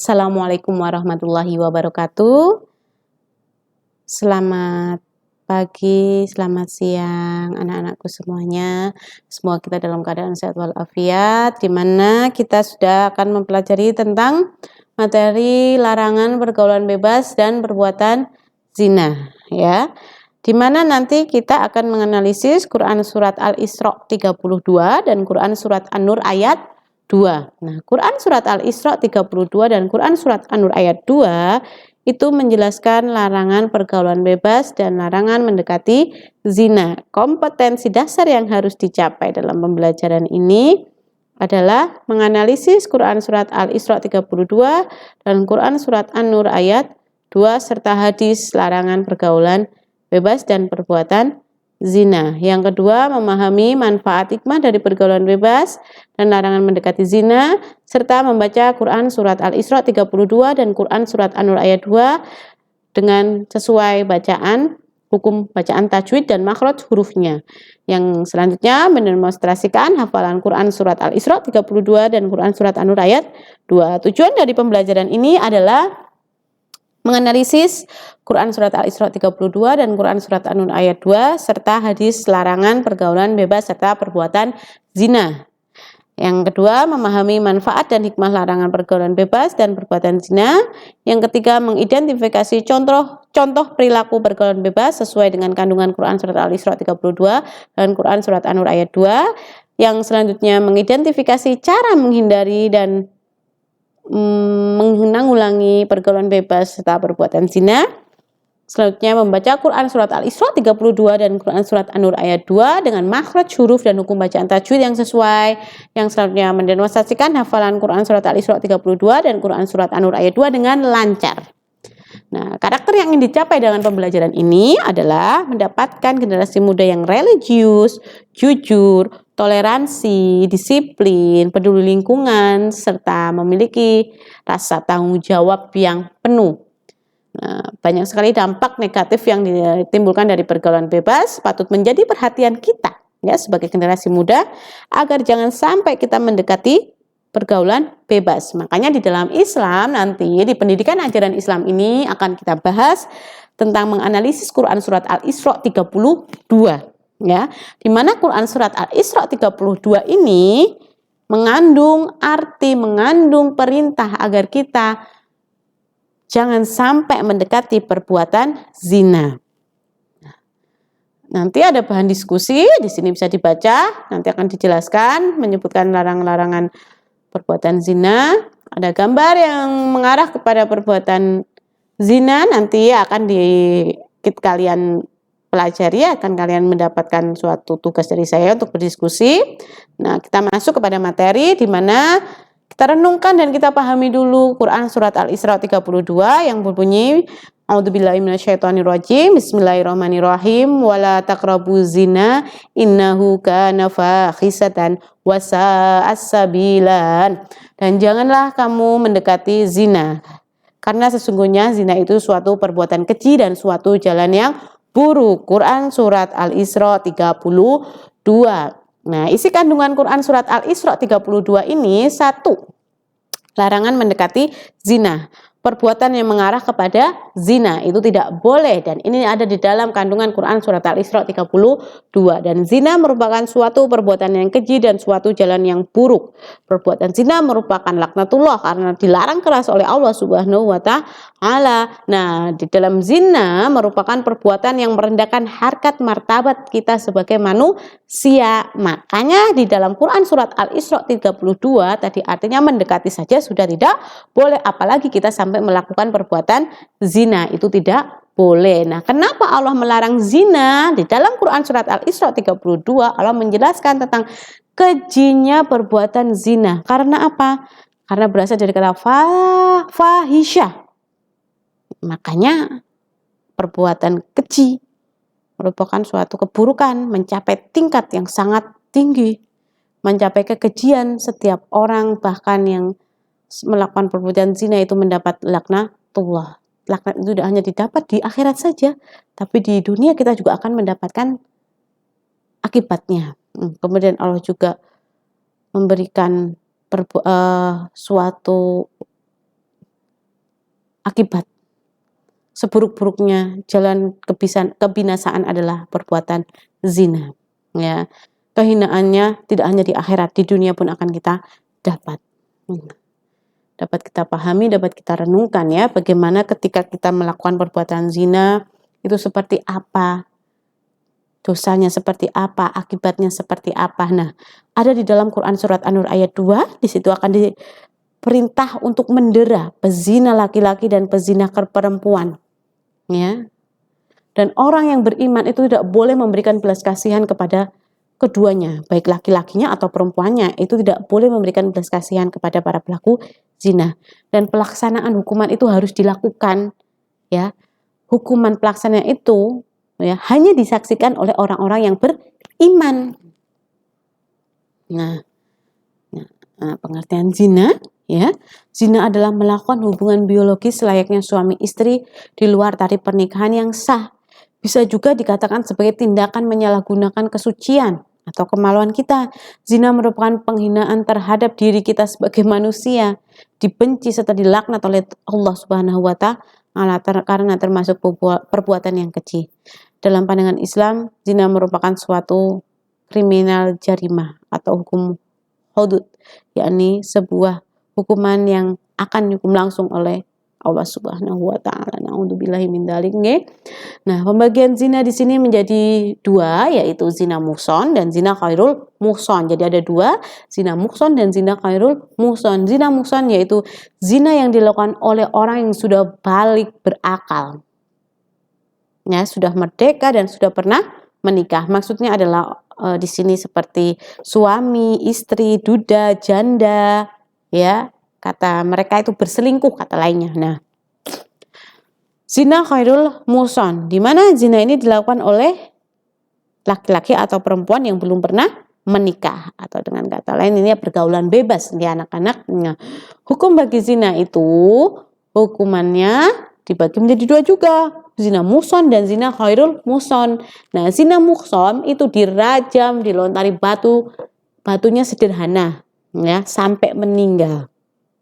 Assalamualaikum warahmatullahi wabarakatuh. Selamat pagi, selamat siang anak-anakku semuanya. Semoga kita dalam keadaan sehat walafiat, di mana kita sudah akan mempelajari tentang materi larangan pergaulan bebas dan perbuatan zina, ya. Di mana nanti kita akan menganalisis Quran surat Al-Isra 32 dan Quran surat An-Nur ayat 2. Nah, Quran surat Al-Isra 32 dan Quran surat An-Nur ayat 2 itu menjelaskan larangan pergaulan bebas dan larangan mendekati zina. Kompetensi dasar yang harus dicapai dalam pembelajaran ini adalah menganalisis Quran surat Al-Isra 32 dan Quran surat An-Nur ayat 2 serta hadis larangan pergaulan bebas dan perbuatan zina. Yang kedua, memahami manfaat hikmah dari pergaulan bebas dan larangan mendekati zina, serta membaca Quran surat Al-Isra 32 dan Quran surat An-Nur ayat 2 dengan sesuai bacaan, hukum bacaan tajwid dan makhraj hurufnya. Yang selanjutnya mendemonstrasikan hafalan Quran surat Al-Isra 32 dan Quran surat An-Nur ayat 2. Tujuan dari pembelajaran ini adalah menganalisis Quran surat Al-Isra 32 dan Quran surat An-Nur ayat 2 serta hadis larangan pergaulan bebas serta perbuatan zina. Yang kedua, memahami manfaat dan hikmah larangan pergaulan bebas dan perbuatan zina. Yang ketiga, mengidentifikasi contoh perilaku pergaulan bebas sesuai dengan kandungan Quran surat Al-Isra 32 dan Quran surat An-Nur ayat 2. Yang selanjutnya, mengidentifikasi cara menghindari dan mengulangi pergaulan bebas serta perbuatan zina. Selanjutnya membaca Quran surat Al-Isra 32 dan Quran surat An-Nur ayat 2 dengan makhraj huruf dan hukum bacaan tajwid yang sesuai. Yang selanjutnya mendemonstrasikan hafalan Quran surat Al-Isra 32 dan Quran surat An-Nur ayat 2 dengan lancar. Nah, karakter yang ingin dicapai dengan pembelajaran ini adalah mendapatkan generasi muda yang religius, jujur, toleransi, disiplin, peduli lingkungan, serta memiliki rasa tanggung jawab yang penuh. Nah, banyak sekali dampak negatif yang ditimbulkan dari pergaulan bebas, patut menjadi perhatian kita ya sebagai generasi muda agar jangan sampai kita mendekati pergaulan bebas. Makanya di dalam Islam nanti di pendidikan ajaran Islam ini akan kita bahas tentang menganalisis Quran surat Al-Isra 32 ya. Di mana Quran surat Al-Isra 32 ini mengandung arti, mengandung perintah agar kita jangan sampai mendekati perbuatan zina. Nanti ada bahan diskusi, di sini bisa dibaca, nanti akan dijelaskan menyebutkan larang-larangan perbuatan zina, ada gambar yang mengarah kepada perbuatan zina, nanti akan kalian pelajari, akan kalian mendapatkan suatu tugas dari saya untuk berdiskusi. Nah, kita masuk kepada materi di mana kita renungkan dan kita pahami dulu Quran surat Al-Isra 32 yang berbunyi A'udzubillahi minasyaitonirrajim. Bismillahirrahmanirrahim. Wala taqrabuz zina innahu kana fahisatan wa sa'as sabilan. Dan janganlah kamu mendekati zina, karena sesungguhnya zina itu suatu perbuatan keji dan suatu jalan yang buruk. Quran surat Al-Isra 32. Nah, isi kandungan Quran surat Al-Isra 32 ini satu, larangan mendekati zina. Perbuatan yang mengarah kepada zina itu tidak boleh, dan ini ada di dalam kandungan Quran surat Al-Isra 32. Dan zina merupakan suatu perbuatan yang keji dan suatu jalan yang buruk. Perbuatan zina merupakan laknatullah karena dilarang keras oleh Allah Subhanahu wa taala. Nah, di dalam zina merupakan perbuatan yang merendahkan harkat martabat kita sebagai manusia. Makanya di dalam Quran surat Al-Isra 32 tadi artinya mendekati saja sudah tidak boleh, apalagi kita sampai melakukan perbuatan zina, itu tidak boleh. Nah, kenapa Allah melarang zina? Di dalam Quran surat Al-Isra 32 Allah menjelaskan tentang kejinya perbuatan zina. Karena apa? Karena berasal dari kata fahisyah. Makanya perbuatan keji merupakan suatu keburukan, mencapai tingkat yang sangat tinggi, mencapai kekejian. Setiap orang bahkan yang melakukan perbuatan zina itu mendapat laknatullah. Laknat itu tidak hanya didapat di akhirat saja, tapi di dunia kita juga akan mendapatkan akibatnya. Kemudian Allah juga memberikan suatu akibat seburuk-buruknya jalan kebinasaan adalah perbuatan zina. Ya, kehinaannya tidak hanya di akhirat, di dunia pun akan kita dapat. Dapat kita pahami, dapat kita renungkan ya, bagaimana ketika kita melakukan perbuatan zina itu seperti apa, dosanya seperti apa, akibatnya seperti apa. Nah, ada di dalam Quran surat An-Nur ayat 2, di situ akan diperintah untuk mendera pezina laki-laki dan pezina perempuan. Ya. Dan orang yang beriman itu tidak boleh memberikan belas kasihan kepada keduanya, baik laki-lakinya atau perempuannya, itu tidak boleh memberikan belas kasihan kepada para pelaku zina. Dan pelaksanaan hukuman itu harus dilakukan, ya. Hukuman pelaksanaan itu ya hanya disaksikan oleh orang-orang yang beriman. Nah, pengertian zina, ya, zina adalah melakukan hubungan biologis layaknya suami istri di luar tari pernikahan yang sah. Bisa juga dikatakan sebagai tindakan menyalahgunakan kesucian atau kemaluan kita. Zina merupakan penghinaan terhadap diri kita sebagai manusia, dibenci serta dilaknat oleh Allah Subhanahu wa Ta'ala karena termasuk perbuatan yang keji. Dalam pandangan Islam, zina merupakan suatu kriminal jarimah atau hukum hudud, yakni sebuah hukuman yang akan dihukum langsung oleh Allah Subhanahu wa Ta'ala. Na'udzubillahi min dzalik. Nah, pembagian zina di sini menjadi dua, yaitu zina muhson dan zina ghairul muhson. Jadi ada dua, zina muhson dan zina ghairul muhson. Zina muhson yaitu zina yang dilakukan oleh orang yang sudah balik berakal. Ya, sudah merdeka dan sudah pernah menikah. Maksudnya adalah di sini seperti suami, istri, duda, janda, ya. Kata mereka itu berselingkuh, kata lainnya. Nah, zina ghairul muhson, di mana zina ini dilakukan oleh laki-laki atau perempuan yang belum pernah menikah, atau dengan kata lain ini pergaulan bebas di anak-anaknya. Hukum bagi zina itu hukumannya dibagi menjadi dua juga, zina muhson dan zina ghairul muhson. Nah, zina muhson itu dirajam, dilontari batunya sederhana, ya, sampai meninggal.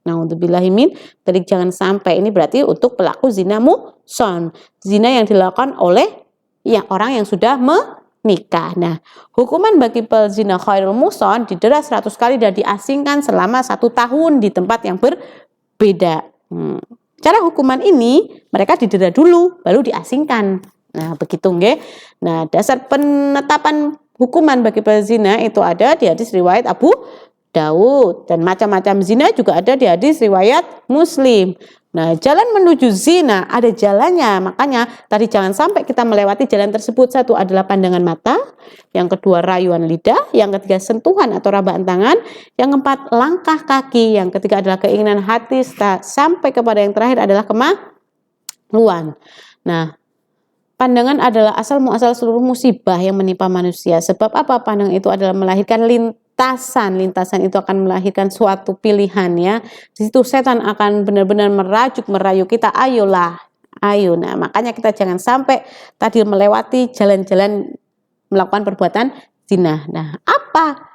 Na'udzubillahi min dzalik, jangan sampai. Ini berarti untuk pelaku zina muhson, zina yang dilakukan oleh orang yang sudah menikah. Nah, hukuman bagi pezina ghairul muhson didera 100 kali dan diasingkan selama 1 tahun di tempat yang berbeda. Cara hukuman ini mereka didera dulu baru diasingkan. Nah, begitu nggih. Nah, dasar penetapan hukuman bagi pezina itu ada di hadis riwayat Abu Daud, dan macam-macam zina juga ada di hadis riwayat Muslim. Nah, jalan menuju zina ada jalannya, makanya tadi jangan sampai kita melewati jalan tersebut. Satu adalah pandangan mata, yang kedua rayuan lidah, yang ketiga sentuhan atau rabaan tangan, yang keempat langkah kaki, yang ketiga adalah keinginan hati, sampai kepada yang terakhir adalah kemaluan. Nah, pandangan adalah asal muasal seluruh musibah yang menimpa manusia. Sebab apa? Pandangan itu adalah melahirkan lintasan itu akan melahirkan suatu pilihan, ya. Di situ setan akan benar-benar merayu kita, ayo. Nah, makanya kita jangan sampai tadi melewati jalan-jalan melakukan perbuatan zina. Nah, apa?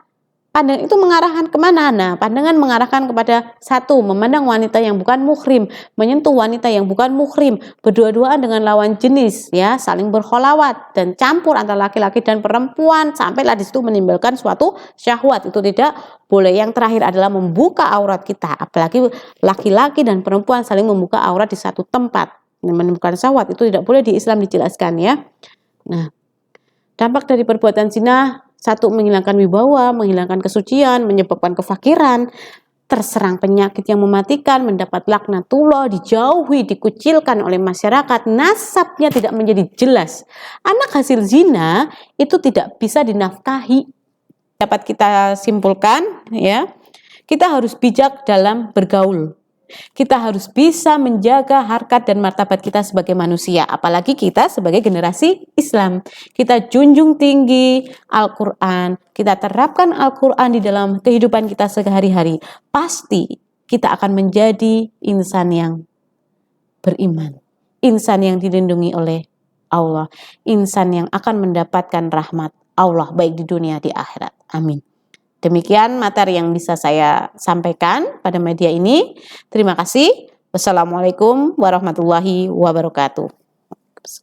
Pandangan itu mengarahkan kemana? Nah, pandangan mengarahkan kepada satu, memandang wanita yang bukan muhrim, menyentuh wanita yang bukan muhrim, berdua-duaan dengan lawan jenis, ya, saling berkholawat dan campur antara laki-laki dan perempuan, sampailah di situ menimbulkan suatu syahwat. Itu tidak boleh. Yang terakhir adalah membuka aurat kita, apalagi laki-laki dan perempuan saling membuka aurat di satu tempat, menimbulkan syahwat. Itu tidak boleh, di Islam dijelaskan, ya. Nah, dampak dari perbuatan zina: satu, menghilangkan wibawa, menghilangkan kesucian, menyebabkan kefakiran, terserang penyakit yang mematikan, mendapat laknatullah, dijauhi, dikucilkan oleh masyarakat, nasabnya tidak menjadi jelas. Anak hasil zina itu tidak bisa dinafkahi. Dapat kita simpulkan, ya, kita harus bijak dalam bergaul. Kita harus bisa menjaga harkat dan martabat kita sebagai manusia, apalagi kita sebagai generasi Islam. Kita junjung tinggi Al-Quran, kita terapkan Al-Quran di dalam kehidupan kita sehari-hari. Pasti kita akan menjadi insan yang beriman, insan yang dilindungi oleh Allah, insan yang akan mendapatkan rahmat Allah baik di dunia di akhirat. Amin. Demikian materi yang bisa saya sampaikan pada media ini. Terima kasih. Wassalamualaikum warahmatullahi wabarakatuh.